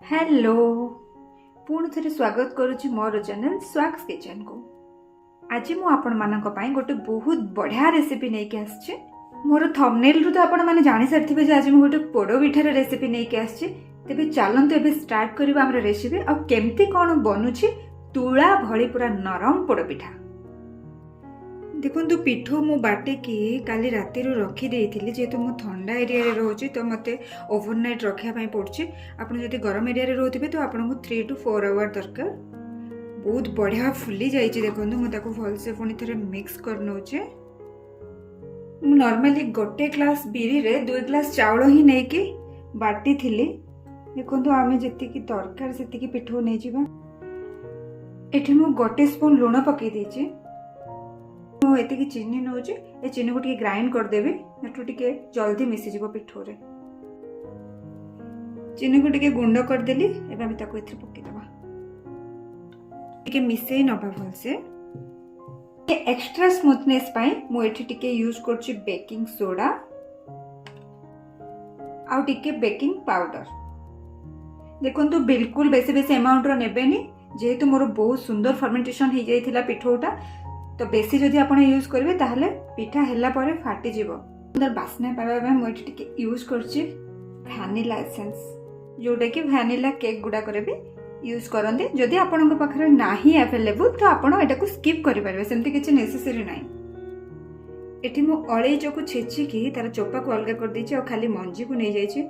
Hello पुणी थे स्वागत करुच्ची मोर चैनल स्वाग्स किचन को। आज मु आपण मानक पई गोटे बहुत बढ़िया रेसिपी नहीं के आछे। मोर थंबनेल रु तो आपण माने जानि सारथिबे जे आज मु गोटे पोड़ो पिठार रेसिपी नहीं के आछे। तेबे चलंतु एबे स्टार्ट करबा हमर रेसिपी आ केमती कोन बनुची तुळा भली पूरा नरम पोड़ो पिठा। देखो पिठो मु बाटे की काली राति रखी देइथिली जेहेतु मु ठंडा एरिया रे रहउची तो मते ओवरनाइट रखिया पई पड़ची। आपण जदि गरम एरिया रे रहउथिबे तो आपनको 3 to 4 आवर दरकार। बहुत बढ़िया फुली जाइछि। देखंतु मु ताको भल से पुनी थरे मिक्स कर नउचे। मु नॉर्मली गोटे ग्लास बिरी रे 2 ग्लास चावल ही नै कि बाटी थिली। देखंतु आमे जति की दरकार सेति की पिठो नै जिबा। एठी मु गोटे स्पून लूण पकै देछि। एति चीनी नौ ए चीनी को टिके ग्राइंड करदेवी एटू टिके जल्दी मिसी जीवो पिठो रे। चीनी को टिके गुंड करदेली। एबे हम ताको एथि पक्की दबा टिके मिसेई नबा भल से। एक्स्ट्रा स्मूथनेस पाई मु एथि टिके यूज करछि बेकिंग सोडा आ टिके बेकिंग पाउडर। देखंतु बिल्कुल बेसी बेसी अमाउंट रो नेबेनी जेहेतु मोर बहुत सुंदर फर्मेंटेशन हो जाइथिला पिठोटा। तो बेसी जदि आपण यूज करिवे ताहले पिठा हेला परे फाटी जीवो। सुंदर बास्ना पाबा में मु एठी टिके यूज करछि वैनिला एसेंस जोटा कि वैनिला केक गुडा करे भी यूज करंदी। जदि आपनक पाखरे नाही अवेलेबल तो आपण एटा को स्किप करि परबे, सेमति किछि नेसेसरी नाही। एठी मु अळेइचो को छेछि कि तार चोपा को अलगा कर दैछि और खाली मंजी को नै जाइछि।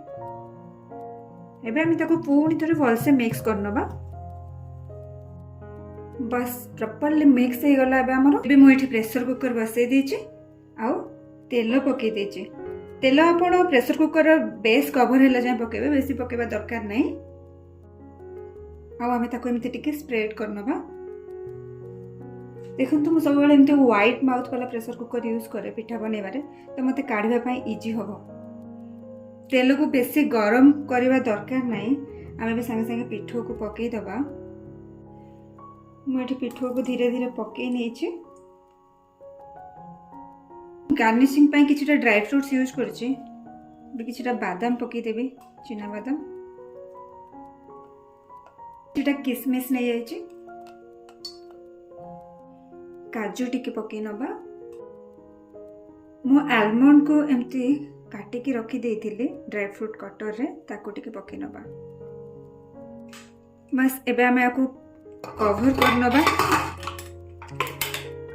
एबे हम ताको पूर्ण थरे भल से मिक्स करनबा। बस प्रॉपर्ली मिक्स हो गला। एबे हमर एबे मु एठी प्रेशर कुकर बसै देछि आउ तेल पकै देछि। तेल आपण प्रेशर कुकर बेस कवर हैला जाय पकेबे, बेसी पकेबा दरकार नै। आउ हमें ताको एमति टिके स्प्रेड करनबा। देखंतु मु सब बेले एमति व्हाइट माउथ वाला प्रेशर कुकर यूज करे पिठा बनेबारे, तो मते काढिबा पई इजी होबो। तेल को बेसी गरम करबा दरकार नै। आमे बे संगे संगे पिठो को पकै दबा। मुझे पिठो को धीरे धीरे पकई नहीं। गार्निशिंग पाई किछिटा ड्राई फ्रूट्स यूज करछि। किछिटा बादाम पकई देबी, चिना बादाम, किछिटा किसमिस नहीं जाइछि, काजू टिके पकई नबा। मु आलमंड को एमती काटी की रखी देइथिली ड्राई फ्रूट कटर रे, ताको टिके पकई नबा। बस एबे हमें आको कवर करनबा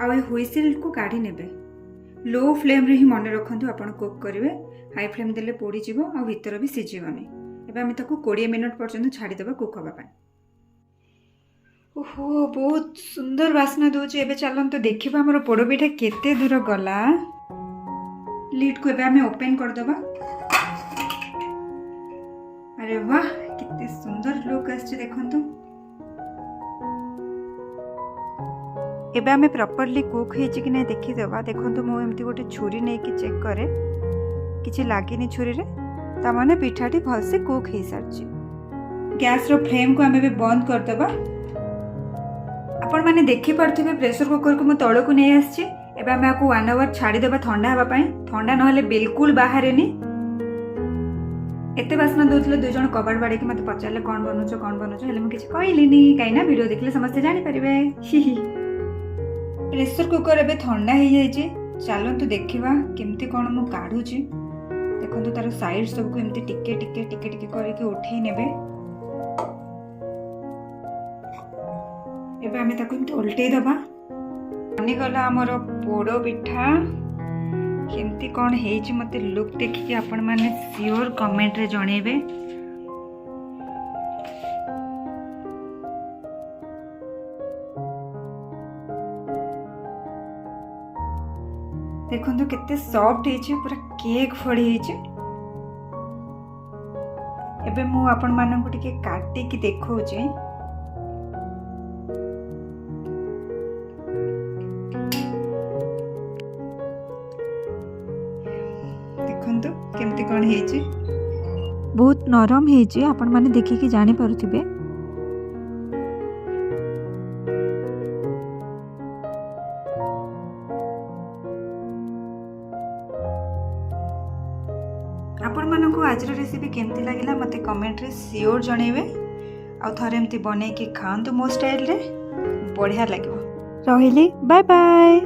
आ हुइसिल को काढी नेबे। लो फ्लेम रे ही मन रखंतु आपण कुक करिवे। हाई फ्लेम देले पोड़ी जीवो आ भीतर भी सिजिवनी। एबे हम ताको 20 मिनिट पर्यंत छाडी देबा कुक होबा पय। ओहो बहुत सुंदर वासना दोचे। एबे चलन तो देखिबा हमर पोड़ो पिठा केते दूर गला। लीड को एबे हम ओपन कर देबा। अरे वाह केते सुंदर लुक आछे देखंतु। एबे हमें प्रॉपर्ली कुक होइछि कि नै देखि देबा। देखंतु मो एमती गोटे छुरी नै कि चेक करे, किछि लागिनी छुरी रे, ता माने पिठाटी भल से कुक हे सरछि। गैस रो फ्लेम को हमें भी बंद कर देबा। आपण माने देखि परथिबे प्रेशर कुकर को मो तळ को नै आछि। एबे हम आको 1 आवर छाडी देबा ठंडा हबा पई। ठंडा नहले बिल्कुल बाहरेनी। एते वासना दोथले दु जण कबाड़ बाडी के मते पचारले कोन बनुचो हेले म किछि कहलिनी काइना वीडियो देखले समस्त जानि परिबे। प्रेशर कुकर एबे ठंडा हो जाइए। चलतु देखा केमती कौन मु काढ़ुची। देखो तार साइड सब को एमती टिके टिके टिके टिके करके उठे नेबे। एबे हमें ताको एमती उल्टे दबा। बनी गला हमर पोड़ो पिठा। केमती कौन हेची मते लुक देखि आपण माने श्योर कमेंट रे जणेबे। देखो केते सॉफ्ट है, पूरा केक फड़ी है। एबे मु आपण मानन को टिके काटी की देखौ जे। देखंतु केमती कोन है जे, बहुत नरम है जे। आपण माने देखि कि जानि पारुथिबे। आपण मानक आज रेसिपी केमती लगिला मते कमेंट रे श्योर जणेबे। ଆଉ ଥରେ ଏମିତି ବନେଇକି ଖାଆନ୍ତୁ ମୋ ଷ୍ଟାଇଲରେ, ବଢ଼ିଆ ଲାଗିବ। ରହିଲି, ବାଏ ବାଏ।